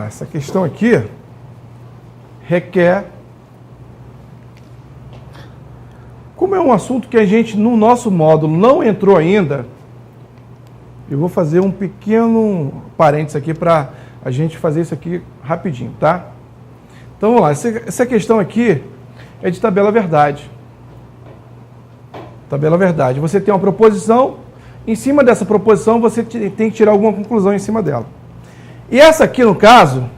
Essa questão aqui requer... Como é um assunto que a gente, no nosso módulo, não entrou ainda, eu vou fazer um pequeno parênteses aqui para a gente fazer isso aqui rapidinho, tá? Então, vamos lá. Essa questão aqui é de tabela verdade. Tabela verdade. Você tem uma proposição, em cima dessa proposição você tem que tirar alguma conclusão em cima dela. E essa aqui, no caso,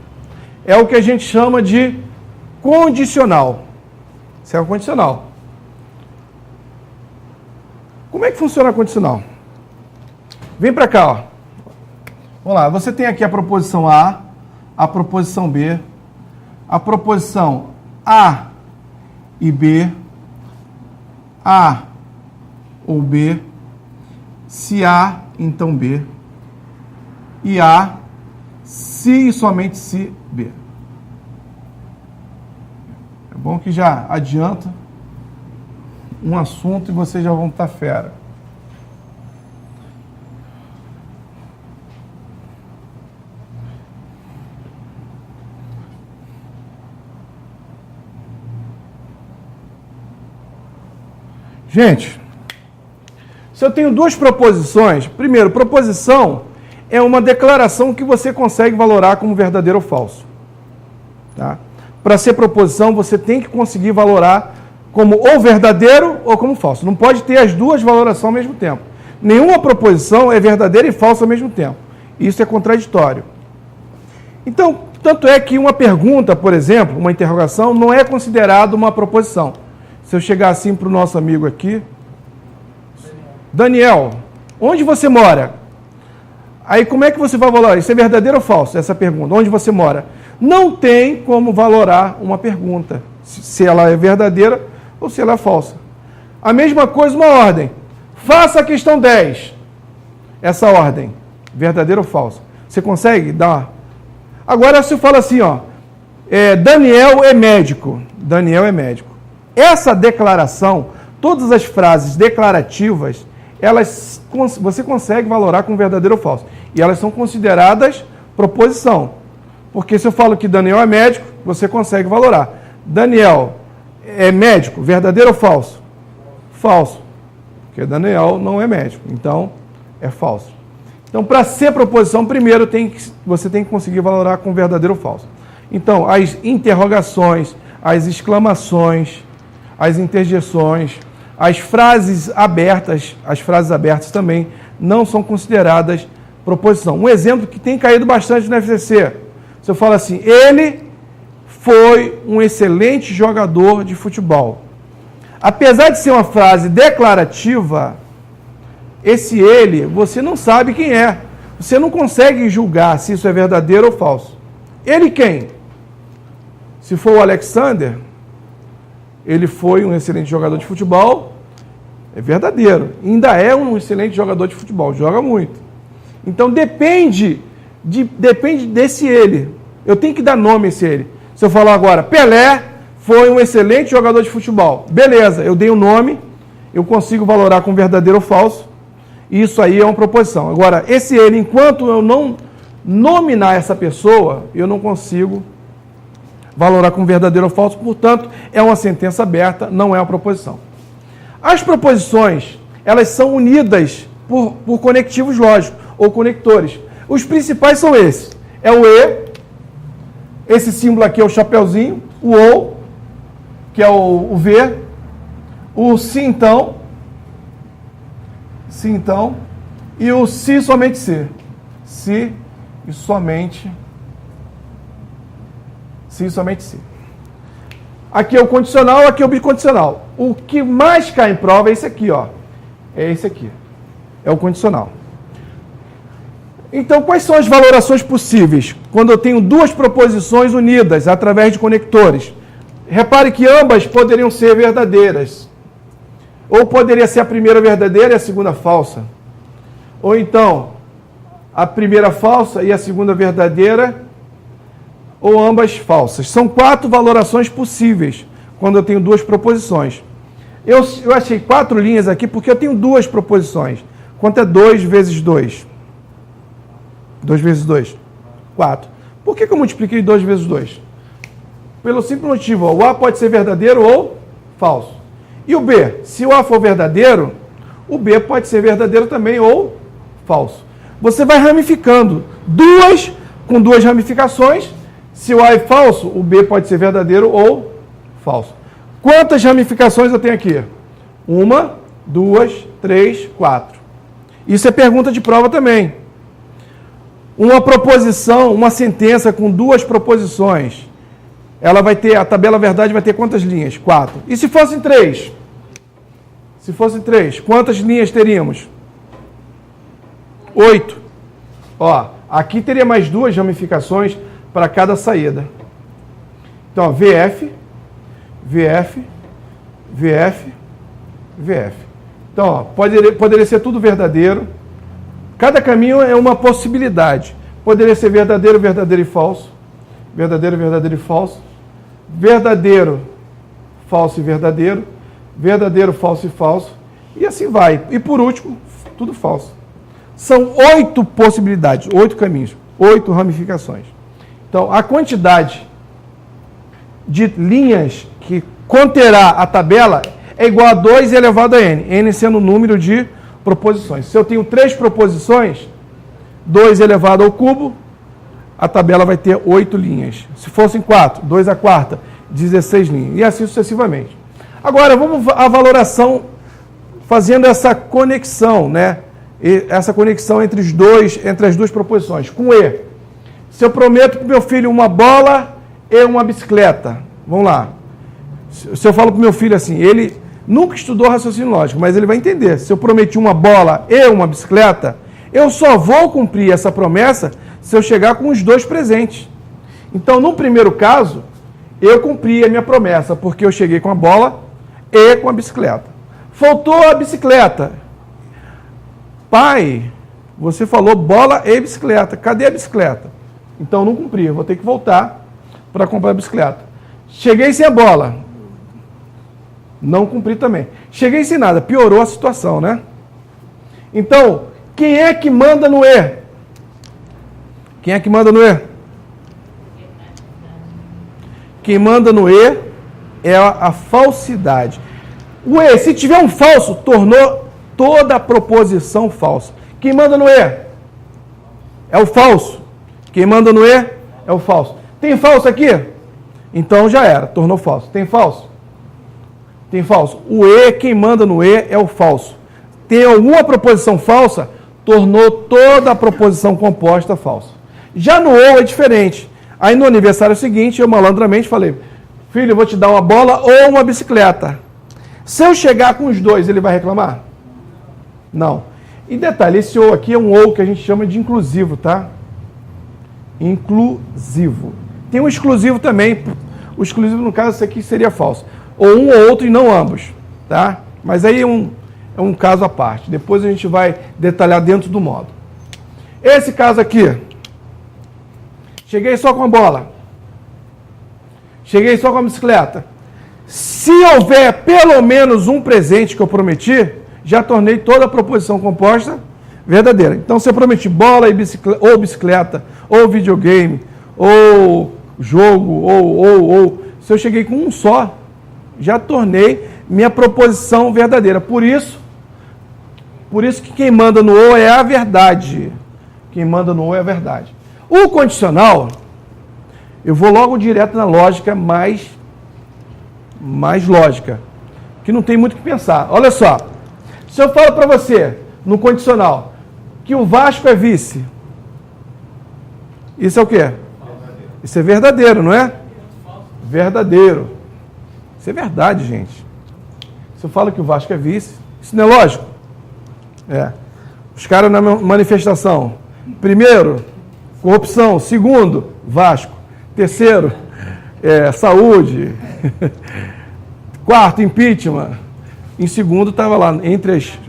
é o que a gente chama de condicional. Isso é o condicional. Como é que funciona a condicional? Vem para cá, ó. Vamos lá, você tem aqui a proposição A, a proposição B, a proposição A e B, A ou B, se A, então B, e A, se e somente se B. É bom que já adianta um assunto e vocês já vão estar fera. Gente, se eu tenho duas proposições, primeiro, proposição é uma declaração que você consegue valorar como verdadeiro ou falso. Tá? Para ser proposição, você tem que conseguir valorar como ou verdadeiro ou como falso. Não pode ter as duas valorações ao mesmo tempo. Nenhuma proposição é verdadeira e falsa ao mesmo tempo. Isso é contraditório. Então, tanto é que uma pergunta, por exemplo, uma interrogação, não é considerada uma proposição. Se eu chegar assim para o nosso amigo aqui, Daniel, onde você mora? Aí como é que você vai valorar? Isso é verdadeiro ou falso? Essa pergunta, onde você mora? Não tem como valorar uma pergunta, se ela é verdadeira ou se ela é falsa. A mesma coisa, uma ordem. Faça a questão 10. Essa ordem, verdadeira ou falsa? Você consegue dar? Agora, se eu falo assim, ó, Daniel é médico. Daniel é médico. Essa declaração, todas as frases declarativas, você consegue valorar como verdadeiro ou falso. E elas são consideradas proposição. Porque se eu falo que Daniel é médico, você consegue valorar. Daniel é médico, verdadeiro ou falso? Falso. Porque Daniel não é médico, então é falso. Então, para ser proposição, primeiro você tem que conseguir valorar com verdadeiro ou falso. Então, as interrogações, as exclamações, as interjeções, as frases abertas também não são consideradas proposição. Um exemplo que tem caído bastante no FCC, se eu falo assim, ele foi um excelente jogador de futebol. Apesar de ser uma frase declarativa, esse ele, você não sabe quem é. Você não consegue julgar se isso é verdadeiro ou falso. Ele quem? Se for o Alexander, ele foi um excelente jogador de futebol, é verdadeiro. Ainda é um excelente jogador de futebol, joga muito. Então depende desse ele. Eu tenho que dar nome a esse ele. Se eu falar agora, Pelé foi um excelente jogador de futebol. Beleza, eu dei o nome, eu consigo valorar como verdadeiro ou falso. E isso aí é uma proposição. Agora, esse ele, enquanto eu não nominar essa pessoa, eu não consigo valorar como verdadeiro ou falso. Portanto, é uma sentença aberta, não é uma proposição. As proposições, elas são unidas por conectivos lógicos ou conectores. Os principais são esses. É o e, esse símbolo aqui é o chapeuzinho, o ou, que é o v, o se então, e o se somente se. Se e somente se. Aqui é o condicional, aqui é o bicondicional. O que mais cai em prova é esse aqui, ó. É esse aqui. É o condicional. Então, quais são as valorações possíveis quando eu tenho duas proposições unidas através de conectores? Repare que ambas poderiam ser verdadeiras. Ou poderia ser a primeira verdadeira e a segunda falsa. Ou então, a primeira falsa e a segunda verdadeira, ou ambas falsas. São 4 valorações possíveis quando eu tenho duas proposições. Eu achei 4 linhas aqui porque eu tenho duas proposições. Quanto é 2 vezes 2? 2 vezes 2? 4. Por que eu multipliquei 2 vezes 2? Pelo simples motivo, o A pode ser verdadeiro ou falso. E o B? Se o A for verdadeiro, o B pode ser verdadeiro também ou falso. Você vai ramificando com duas ramificações. Se o A é falso, o B pode ser verdadeiro ou falso. Quantas ramificações eu tenho aqui? 1, 2, 3, 4. Isso é pergunta de prova também. Uma proposição, uma sentença com 2 proposições, ela vai ter, a tabela verdade vai ter quantas linhas? 4. E se fossem 3? Se fossem 3, quantas linhas teríamos? 8. Ó, aqui teria mais 2 ramificações para cada saída. Então, ó, VF, VF, VF, VF. Então, ó, poderia ser tudo verdadeiro. Cada caminho é uma possibilidade. Poderia ser verdadeiro, verdadeiro e falso. Verdadeiro, verdadeiro e falso. Verdadeiro, falso e verdadeiro. Verdadeiro, falso e falso. E assim vai. E por último, tudo falso. São 8 possibilidades, 8 caminhos, 8 ramificações. Então, a quantidade de linhas que conterá a tabela é igual a 2 elevado a n. N sendo o número de proposições. Se eu tenho 3 proposições, 2 elevado ao cubo, a tabela vai ter 8 linhas. Se fossem 4, 2 à quarta, 16 linhas. E assim sucessivamente. Agora, vamos à valoração, fazendo essa conexão, né? Essa conexão entre as duas proposições. Com E. Se eu prometo para o meu filho uma bola e uma bicicleta, vamos lá. Se eu falo para o meu filho assim, ele nunca estudou raciocínio lógico, mas ele vai entender. Se eu prometi uma bola e uma bicicleta, eu só vou cumprir essa promessa se eu chegar com os 2 presentes. Então, no primeiro caso, eu cumpri a minha promessa, porque eu cheguei com a bola e com a bicicleta. Faltou a bicicleta. Pai, você falou bola e bicicleta. Cadê a bicicleta? Então, não cumpri. Eu vou ter que voltar para comprar a bicicleta. Cheguei sem a bola. Não cumpri também. Cheguei sem nada. Piorou a situação, né? Então, quem é que manda no E? Quem é que manda no E? Quem manda no E é a falsidade. O E, se tiver um falso, tornou toda a proposição falsa. Quem manda no E? É o falso. Quem manda no E é o falso. Tem falso aqui? Então já era, tornou falso. Tem falso? Tem falso. O E, quem manda no E é o falso. Tem alguma proposição falsa, tornou toda a proposição composta falsa. Já no ou é diferente. Aí no aniversário seguinte, eu malandramente falei, filho, eu vou te dar uma bola ou uma bicicleta. Se eu chegar com os 2, ele vai reclamar? Não. E detalhe, esse ou aqui é um ou que a gente chama de inclusivo, tá? Inclusivo. Tem um exclusivo também. O exclusivo, no caso, esse aqui seria falso. Ou um ou outro e não ambos, tá? Mas aí é um caso à parte. Depois a gente vai detalhar dentro do modo. Esse caso aqui. Cheguei só com a bola. Cheguei só com a bicicleta. Se houver pelo menos um presente que eu prometi, já tornei toda a proposição composta verdadeira. Então, se eu prometi bola e bicicleta, ou videogame, ou jogo, ou... Se eu cheguei com um só, já tornei minha proposição verdadeira. Por isso que quem manda no ou é a verdade. Quem manda no ou é a verdade. O condicional, eu vou logo direto na lógica mais lógica, que não tem muito o que pensar. Olha só, se eu falo para você, no condicional, que o Vasco é vice, isso é o quê? Isso é verdadeiro, não é? Verdadeiro. Isso é verdade, gente. Se eu falo que o Vasco é vice, isso não é lógico? É. Os caras na manifestação, primeiro, corrupção. Segundo, Vasco. Terceiro, saúde. Quarto, impeachment. Em segundo, estava lá, entre as...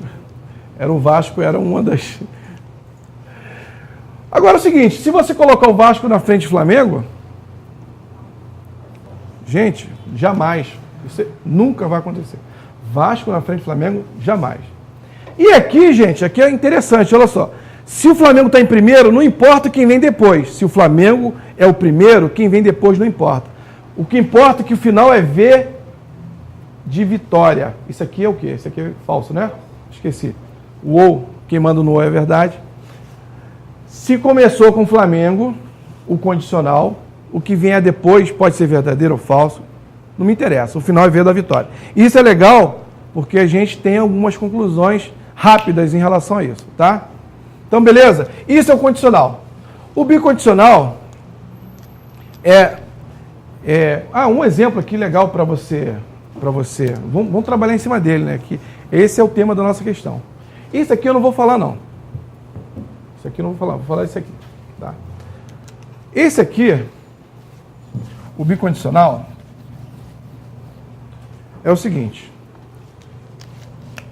Era o Vasco, era uma das... Agora é o seguinte, se você colocar o Vasco na frente do Flamengo, gente, jamais. Isso nunca vai acontecer. Vasco na frente do Flamengo, jamais. E aqui, gente, aqui é interessante, olha só. Se o Flamengo está em primeiro, não importa quem vem depois. Se o Flamengo é o primeiro, quem vem depois não importa. O que importa é que o final é V de vitória. Isso aqui é o quê? Isso aqui é falso, né? Esqueci. O ou, quem manda no ou é verdade. Se começou com o Flamengo, o condicional, o que vier depois pode ser verdadeiro ou falso. Não me interessa. O final é V da vitória. Isso é legal porque a gente tem algumas conclusões rápidas em relação a isso, tá? Então, beleza? Isso é o condicional. O bicondicional um exemplo aqui legal para você. Vamos trabalhar em cima dele, né? Que esse é o tema da nossa questão. Isso aqui eu não vou falar, não. Isso aqui eu não vou falar. Vou falar isso aqui. Tá? Esse aqui, o bicondicional, é o seguinte.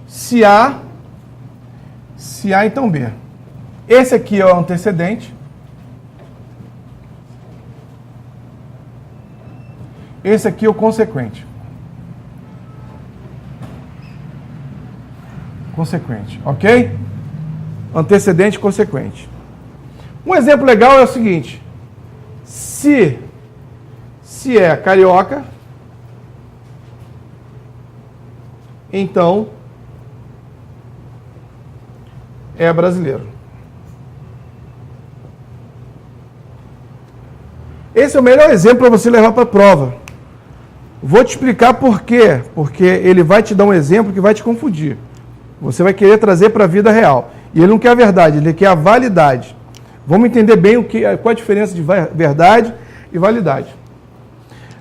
Se A, então B. Esse aqui é o antecedente. Esse aqui é o consequente. Consequente, ok? Antecedente e consequente. Um exemplo legal é o seguinte. Se é carioca, então é brasileiro. Esse é o melhor exemplo para você levar para a prova. Vou te explicar por quê. Porque ele vai te dar um exemplo que vai te confundir. Você vai querer trazer para a vida real. E ele não quer a verdade, ele quer a validade. Vamos entender bem qual a diferença de verdade e validade.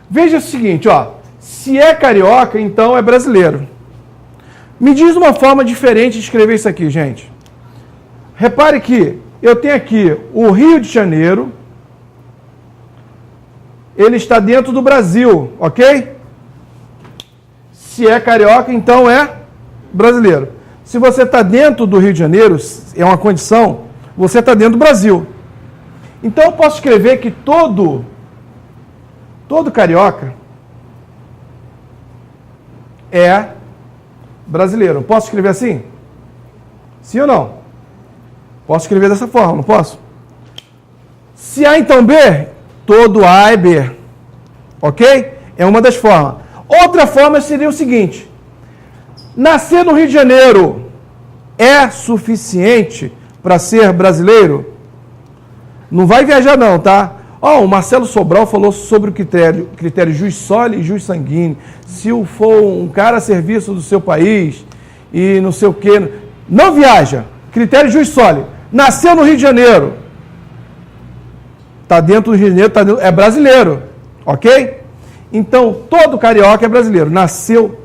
Veja o seguinte, ó. Se é carioca, então é brasileiro. Me diz uma forma diferente de escrever isso aqui, gente. Repare que eu tenho aqui o Rio de Janeiro. Ele está dentro do Brasil, ok? Se é carioca, então é brasileiro. Se você está dentro do Rio de Janeiro, é uma condição, você está dentro do Brasil. Então eu posso escrever que todo carioca é brasileiro. Posso escrever assim? Sim ou não? Posso escrever dessa forma, não posso? Se A, então B, todo A é B. Ok? É uma das formas. Outra forma seria o seguinte. Nascer no Rio de Janeiro é suficiente para ser brasileiro? Não vai viajar não, tá? O Marcelo Sobral falou sobre o critério jus soli e jus sanguíneo. Se for um cara a serviço do seu país e não sei o quê. Não viaja. Critério jus soli. Nasceu no Rio de Janeiro. Está dentro do Rio de Janeiro, é brasileiro. Ok? Então, todo carioca é brasileiro. Nasceu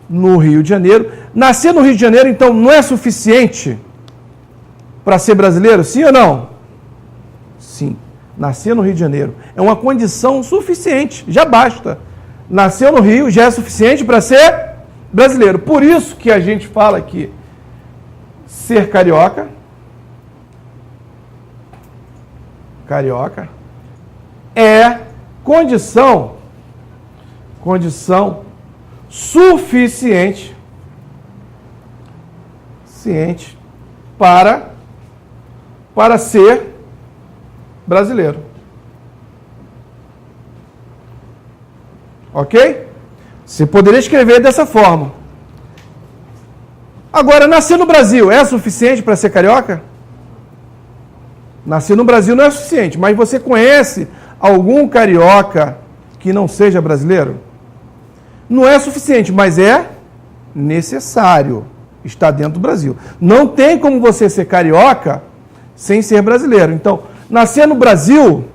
no Rio de Janeiro. Nascer no Rio de Janeiro, então, não é suficiente para ser brasileiro? Sim ou não? Sim. Nascer no Rio de Janeiro é uma condição suficiente, já basta. Nasceu no Rio já é suficiente para ser brasileiro. Por isso que a gente fala que ser carioca é condição suficiente para ser brasileiro. Ok? Você poderia escrever dessa forma. Agora, nascer no Brasil é suficiente para ser carioca? Nascer no Brasil não é suficiente, mas você conhece algum carioca que não seja brasileiro? Não é suficiente, mas é necessário estar dentro do Brasil. Não tem como você ser carioca sem ser brasileiro. Então, nascer no Brasil,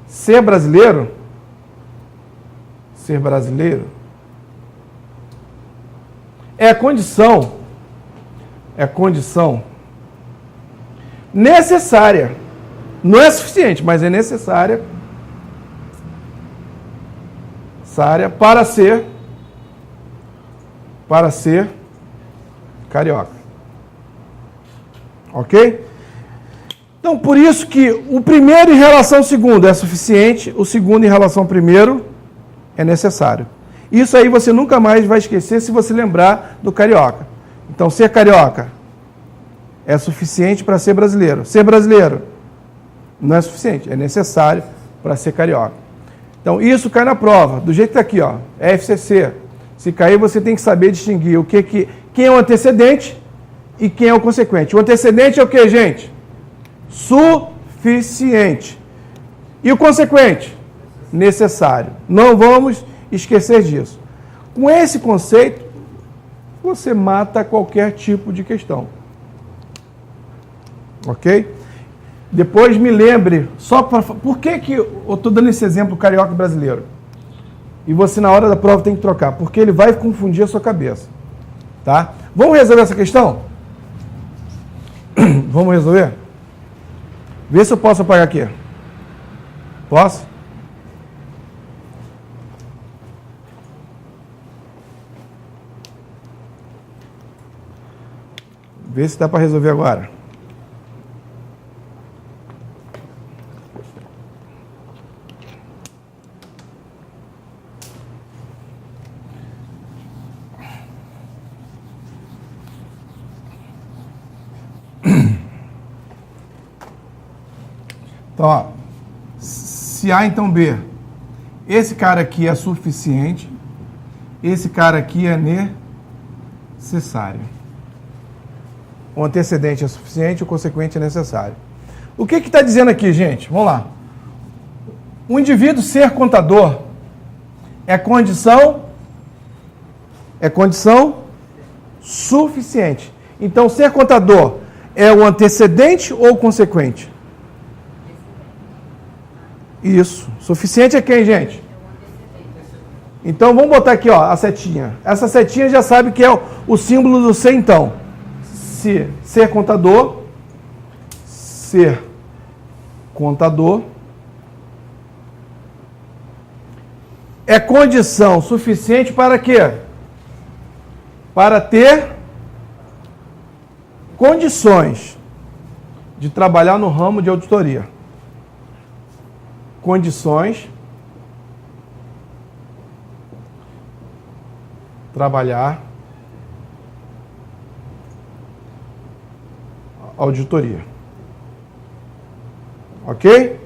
ser brasileiro é condição necessária. Não é suficiente, mas é necessária para ser carioca. Ok? Então, por isso que o primeiro em relação ao segundo é suficiente, o segundo em relação ao primeiro é necessário. Isso aí você nunca mais vai esquecer se você lembrar do carioca. Então, ser carioca é suficiente para ser brasileiro. Ser brasileiro não é suficiente, é necessário para ser carioca. Então, isso cai na prova, do jeito que está aqui, ó, FCC. Se cair, você tem que saber distinguir quem é o antecedente e quem é o consequente. O antecedente é o que, gente? Suficiente. E o consequente? Necessário. Não vamos esquecer disso. Com esse conceito, você mata qualquer tipo de questão. Ok? Depois me lembre, só para... Por que eu estou dando esse exemplo carioca brasileiro? E você, na hora da prova, tem que trocar, porque ele vai confundir a sua cabeça. Tá? Vamos resolver essa questão? Vamos resolver? Vê se eu posso apagar aqui. Posso? Vê se dá para resolver agora. Então, ó, se A, então B. Esse cara aqui é suficiente, esse cara aqui é necessário. O antecedente é suficiente, o consequente é necessário. O que está dizendo aqui, gente? Vamos lá. O indivíduo ser contador é condição suficiente. Então, ser contador é o antecedente ou o consequente? Isso. Suficiente é quem, gente? Então, vamos botar aqui, ó, a setinha. Essa setinha já sabe que é o símbolo do ser, então. Se ser contador é condição suficiente para quê? Para ter condições de trabalhar no ramo de auditoria. Condições trabalhar auditoria. Ok?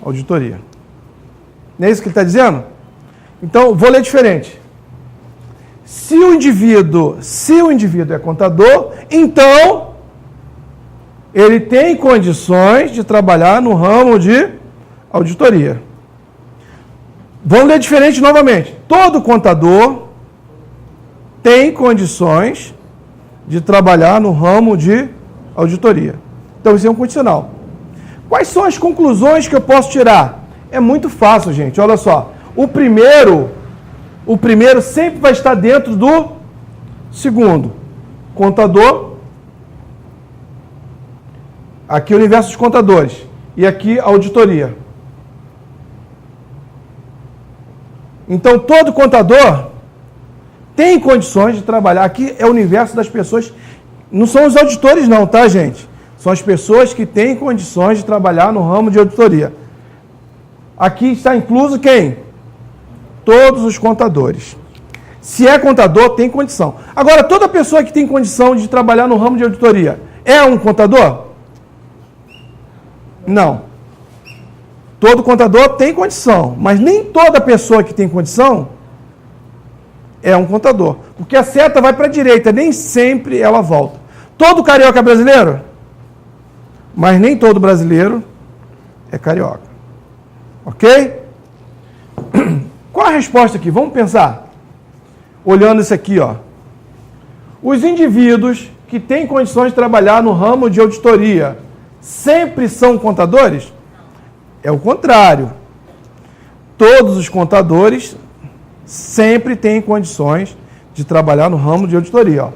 Auditoria. Não é isso que ele está dizendo? Então, vou ler diferente. Se o indivíduo é contador, então ele tem condições de trabalhar no ramo de auditoria. Vamos ler diferente novamente. Todo contador tem condições de trabalhar no ramo de auditoria. Então, isso é um condicional. Quais são as conclusões que eu posso tirar? É muito fácil, gente. Olha só. O primeiro sempre vai estar dentro do segundo. Contador. Aqui o universo dos contadores. E aqui a auditoria. Então, todo contador tem condições de trabalhar. Aqui é o universo das pessoas. Não são os auditores não, tá, gente? São as pessoas que têm condições de trabalhar no ramo de auditoria. Aqui está incluso quem? Todos os contadores. Se é contador, tem condição. Agora, toda pessoa que tem condição de trabalhar no ramo de auditoria é um contador? Não. Todo contador tem condição, mas nem toda pessoa que tem condição é um contador. Porque a seta vai para a direita, nem sempre ela volta. Todo carioca é brasileiro? Mas nem todo brasileiro é carioca. Ok? Qual a resposta aqui? Vamos pensar. Olhando isso aqui, ó. Os indivíduos que têm condições de trabalhar no ramo de auditoria sempre são contadores? É o contrário. Todos os contadores sempre têm condições de trabalhar no ramo de auditoria. Ó.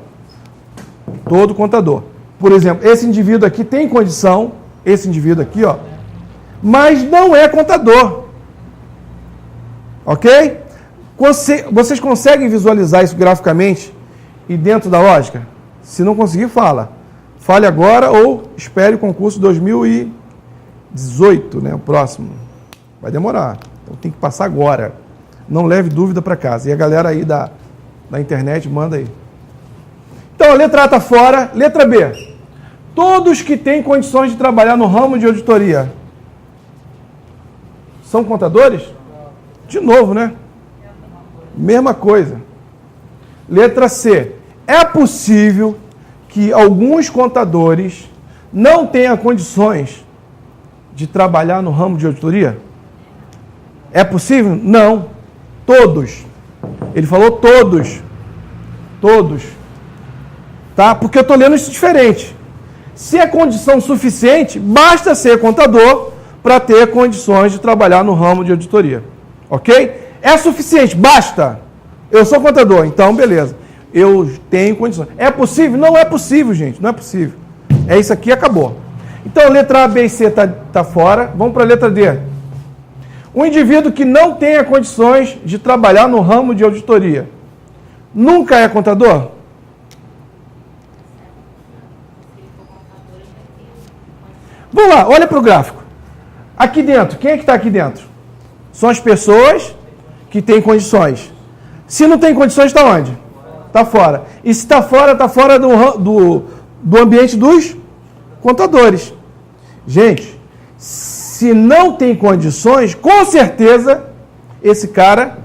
Todo contador. Por exemplo, esse indivíduo aqui tem condição, esse indivíduo aqui, ó, mas não é contador. Ok? Vocês conseguem visualizar isso graficamente e dentro da lógica? Se não conseguir, fala. Fale agora ou espere o concurso 2018, né? O próximo. Vai demorar. Então tem que passar agora. Não leve dúvida para casa. E a galera aí da internet, manda aí. Então, a letra A está fora. Letra B. Todos que têm condições de trabalhar no ramo de auditoria são contadores? De novo, né? Mesma coisa. Letra C. É possível que alguns contadores não tenham condições de trabalhar no ramo de auditoria? É possível? Não. Todos. Ele falou todos. Todos. Tá? Porque eu estou lendo isso diferente. Se é condição suficiente, basta ser contador para ter condições de trabalhar no ramo de auditoria. Ok? É suficiente, basta. Eu sou contador, então beleza. Eu tenho condições. É possível? Não é possível, gente. Não é possível. É isso aqui, acabou. Então, letra A, B e C está fora. Vamos para a letra D. Um indivíduo que não tenha condições de trabalhar no ramo de auditoria nunca é contador? Vamos lá, olha para o gráfico. Aqui dentro, quem é que está aqui dentro? São as pessoas que têm condições. Se não tem condições, está onde? Está fora. E se está fora do ambiente dos contadores. Gente, se não tem condições, com certeza esse cara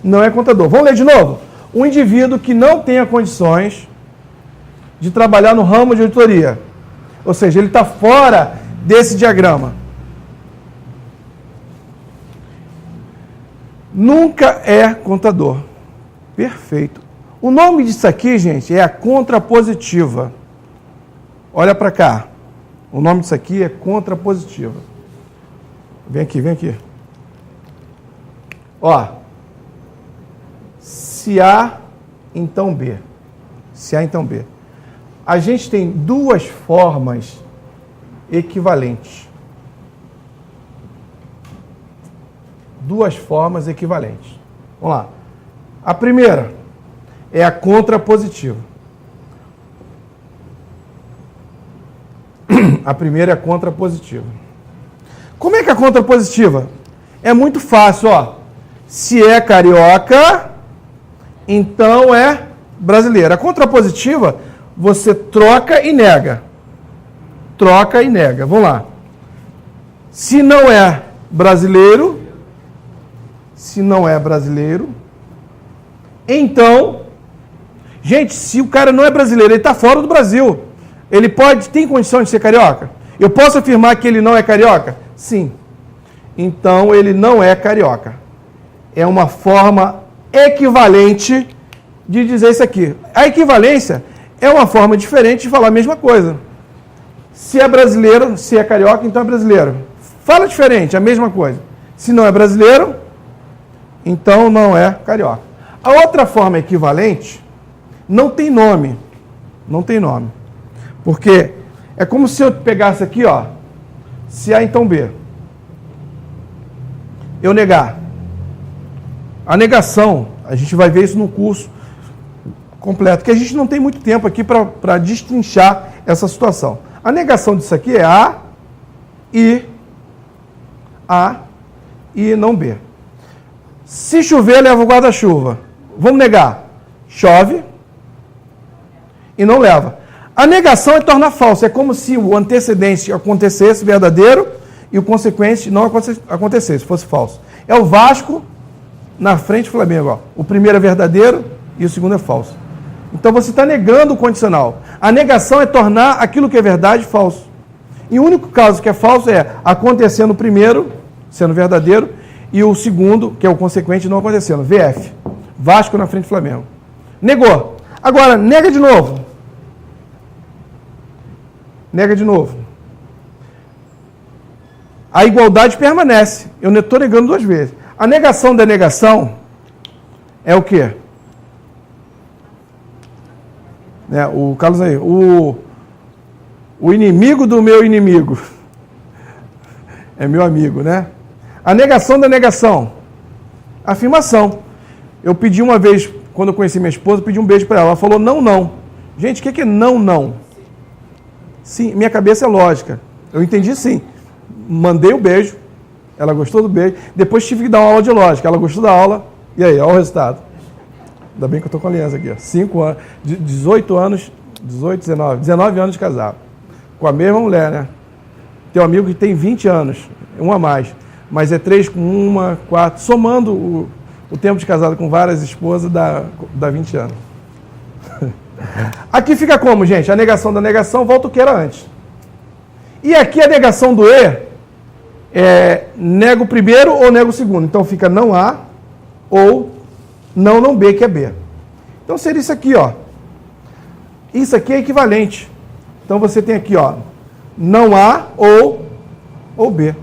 não é contador. Vamos ler de novo? Um indivíduo que não tenha condições de trabalhar no ramo de auditoria. Ou seja, ele está fora desse diagrama. Nunca é contador. Perfeito. O nome disso aqui, gente, é a contrapositiva. Olha para cá. O nome disso aqui é contrapositiva. Vem aqui, vem aqui. Ó. Se A, então B. Se A, então B. A gente tem duas formas equivalentes. Duas formas equivalentes. Vamos lá. A primeira é a contrapositiva. A primeira é a contrapositiva. Como é que é a contrapositiva? É muito fácil, ó. Se é carioca, então é brasileiro. A contrapositiva, você troca e nega. Troca e nega. Vamos lá. Se não é brasileiro, então, gente, se o cara não é brasileiro, ele está fora do Brasil. Ele tem condição de ser carioca? Eu posso afirmar que ele não é carioca? Sim. Então, ele não é carioca. É uma forma equivalente de dizer isso aqui. A equivalência é uma forma diferente de falar a mesma coisa. Se é brasileiro, se é carioca, então é brasileiro. Fala diferente, a mesma coisa. Se não é brasileiro, então não é carioca. A outra forma equivalente não tem nome. Não tem nome. Porque é como se eu pegasse aqui, ó, se A, então B. Eu negar. A negação, a gente vai ver isso no curso completo, porque a gente não tem muito tempo aqui para destrinchar essa situação. A negação disso aqui é A e não B. Se chover, leva o guarda-chuva. Vamos negar. Chove e não leva. A negação é tornar falso. É como se o antecedente acontecesse verdadeiro e o consequente não acontecesse, fosse falso. É o Vasco na frente do Flamengo. Ó. O primeiro é verdadeiro e o segundo é falso. Então você está negando o condicional. A negação é tornar aquilo que é verdade falso. E o único caso que é falso é acontecer no primeiro, sendo verdadeiro, e o segundo, que é o consequente, não acontecendo. VF. Vasco na frente do Flamengo. Negou. Agora, nega de novo. Nega de novo. A igualdade permanece. Eu estou negando duas vezes. A negação da negação é o quê? O Carlos aí. O inimigo do meu inimigo. É meu amigo, né? A negação da negação. Afirmação. Eu pedi uma vez, quando eu conheci minha esposa, pedi um beijo para ela. Ela falou não, não. Gente, o que é não, não? Sim, minha cabeça é lógica. Eu entendi sim. Mandei o beijo. Ela gostou do beijo. Depois tive que dar uma aula de lógica. Ela gostou da aula. E aí, olha o resultado. Ainda bem que eu estou com a aliança aqui. Ó. 5 anos, 18 anos, 19 anos de casado. Com a mesma mulher, né? Tem um amigo que tem 20 anos, um a mais. Mas é 3 com uma, 4. Somando o tempo de casado com várias esposas, dá 20 anos. Aqui fica como, gente? A negação da negação volta o que era antes. E aqui a negação do E é nego o primeiro ou nego o segundo. Então fica não A ou não B, que é B. Então seria isso aqui, ó. Isso aqui é equivalente. Então você tem aqui, ó, não A ou B.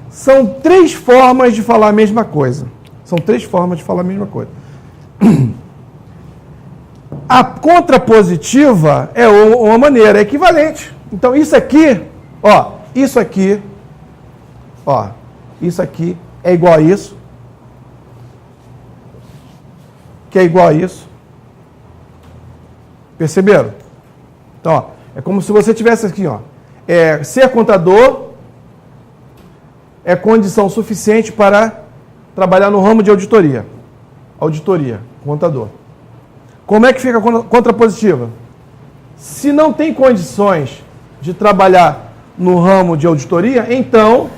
São 3 formas de falar a mesma coisa. São 3 formas de falar a mesma coisa. A contrapositiva é uma maneira, é equivalente. Então isso aqui, ó, isso aqui é igual a isso, que é igual a isso. Perceberam? Então, ó, é como se você tivesse aqui, ó, ser contador é condição suficiente para trabalhar no ramo de auditoria. Auditoria, contador. Como é que fica a contrapositiva? Se não tem condições de trabalhar no ramo de auditoria, então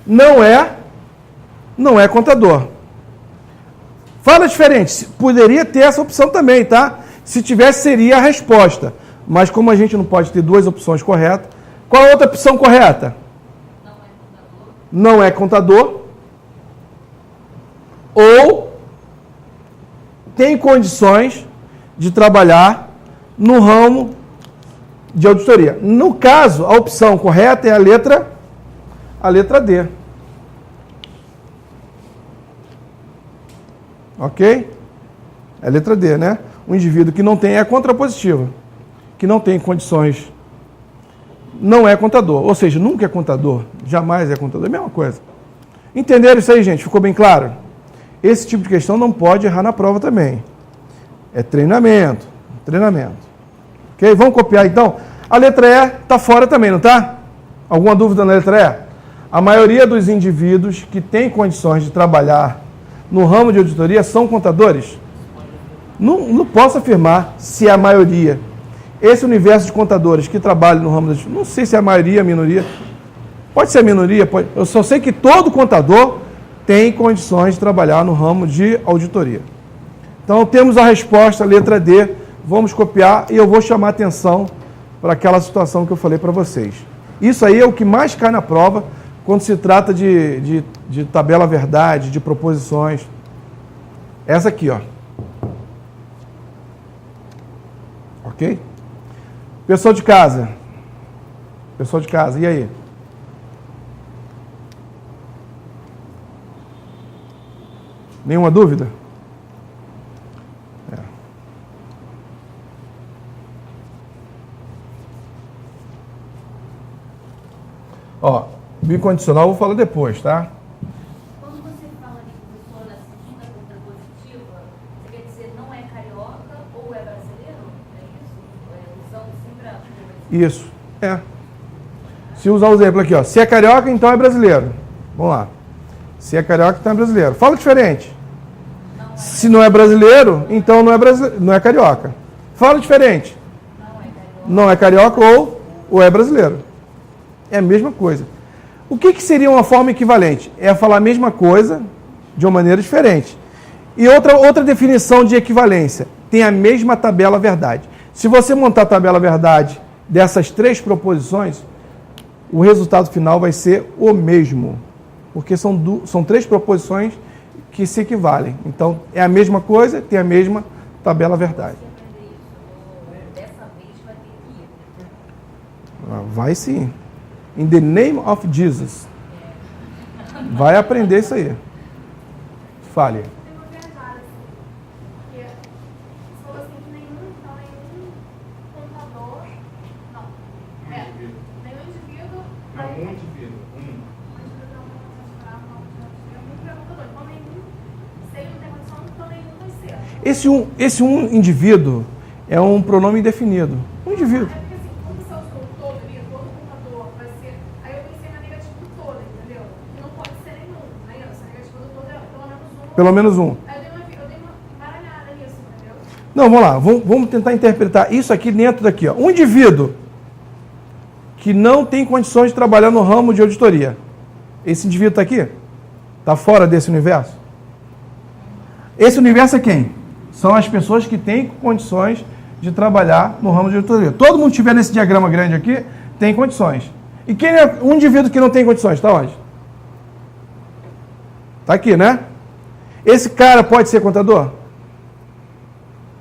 não é contador. Fala diferente, poderia ter essa opção também, tá? Se tivesse, seria a resposta. Mas como a gente não pode ter 2 opções corretas, qual a outra opção correta? Não é contador. Ou tem condições de trabalhar no ramo de auditoria. No caso, a opção correta é a letra D. Ok? É a letra D, né? O indivíduo que não tem é contrapositiva. Que não tem condições, não é contador. Ou seja, nunca é contador, jamais é contador. É a mesma coisa. Entenderam isso aí, gente? Ficou bem claro? Esse tipo de questão não pode errar na prova também. É treinamento. Ok? Vamos copiar então? A letra E está fora também, não está? Alguma dúvida na letra E? A maioria dos indivíduos que têm condições de trabalhar no ramo de auditoria são contadores? Não posso afirmar se é a maioria. Esse universo de contadores que trabalham no ramo da auditoria, não sei se é a maioria, a minoria. Pode ser a minoria, pode. Eu só sei que todo contador tem condições de trabalhar no ramo de auditoria. Então, temos a resposta, letra D. Vamos copiar e eu vou chamar atenção para aquela situação que eu falei para vocês. Isso aí é o que mais cai na prova quando se trata de tabela verdade, de proposições. Essa aqui, ó. Ok? Pessoal de casa, e aí? Nenhuma dúvida? Ó, bicondicional eu vou falar depois, tá? Quando você fala de pessoa na segunda contrapositiva, você quer dizer não é carioca ou é brasileiro? É isso? Usando sempre a... Isso, Se usar o exemplo aqui, ó. Se é carioca, então é brasileiro. Vamos lá. Se é carioca, então é brasileiro. Fala diferente. Se não é brasileiro, então não é carioca. Fala diferente. Não é carioca ou é brasileiro. É a mesma coisa. O que seria uma forma equivalente? É falar a mesma coisa de uma maneira diferente. E outra definição de equivalência. Tem a mesma tabela verdade. Se você montar a tabela verdade dessas 3 proposições, o resultado final vai ser o mesmo. Porque são 3 proposições que se equivalem. Então, é a mesma coisa, tem a mesma tabela verdade. Vai sim. In the name of Jesus. Vai aprender isso aí. Fale. Esse um indivíduo é um pronome indefinido. Um indivíduo. Pelo menos um. Eu dei uma baralhada nisso, entendeu? Não, vamos lá. Vamos tentar interpretar isso aqui dentro daqui. Ó. Um indivíduo que não tem condições de trabalhar no ramo de auditoria. Esse indivíduo está aqui? Está fora desse universo? Esse universo é quem? São as pessoas que têm condições de trabalhar no ramo de auditoria. Todo mundo que estiver nesse diagrama grande aqui tem condições. E quem é um indivíduo que não tem condições? Está onde? Está aqui, né? Esse cara pode ser contador?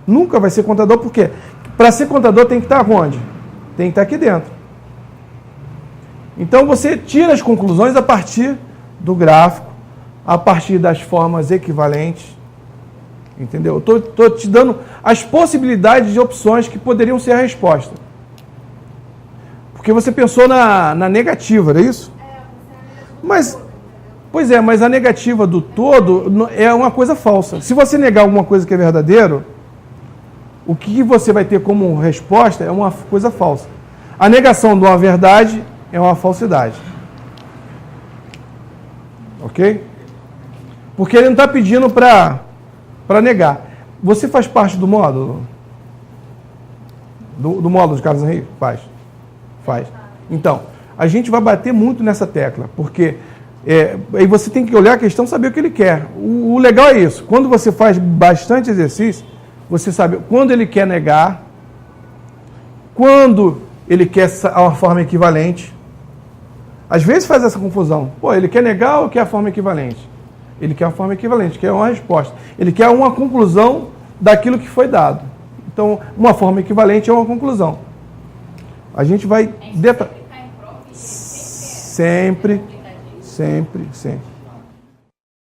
Nunca vai ser contador, por quê? Para ser contador tem que estar onde? Tem que estar aqui dentro. Então você tira as conclusões a partir do gráfico, a partir das formas equivalentes. Entendeu? Eu estou te dando as possibilidades de opções que poderiam ser a resposta. Porque você pensou na negativa, não é isso? Mas, pois é, mas a negativa do todo é uma coisa falsa. Se você negar alguma coisa que é verdadeiro, o que você vai ter como resposta é uma coisa falsa. A negação de uma verdade é uma falsidade. Ok? Porque ele não está pedindo para negar. Você faz parte do módulo? Do módulo de Carlos Henrique? Faz. Então, a gente vai bater muito nessa tecla, porque aí você tem que olhar a questão e saber o que ele quer. O legal é isso. Quando você faz bastante exercício, você sabe quando ele quer negar, quando ele quer a forma equivalente. Às vezes faz essa confusão. Pô, ele quer negar ou quer a forma equivalente? Ele quer a forma equivalente, quer uma resposta. Ele quer uma conclusão daquilo que foi dado. Então, uma forma equivalente é uma conclusão. A gente vai... Sempre.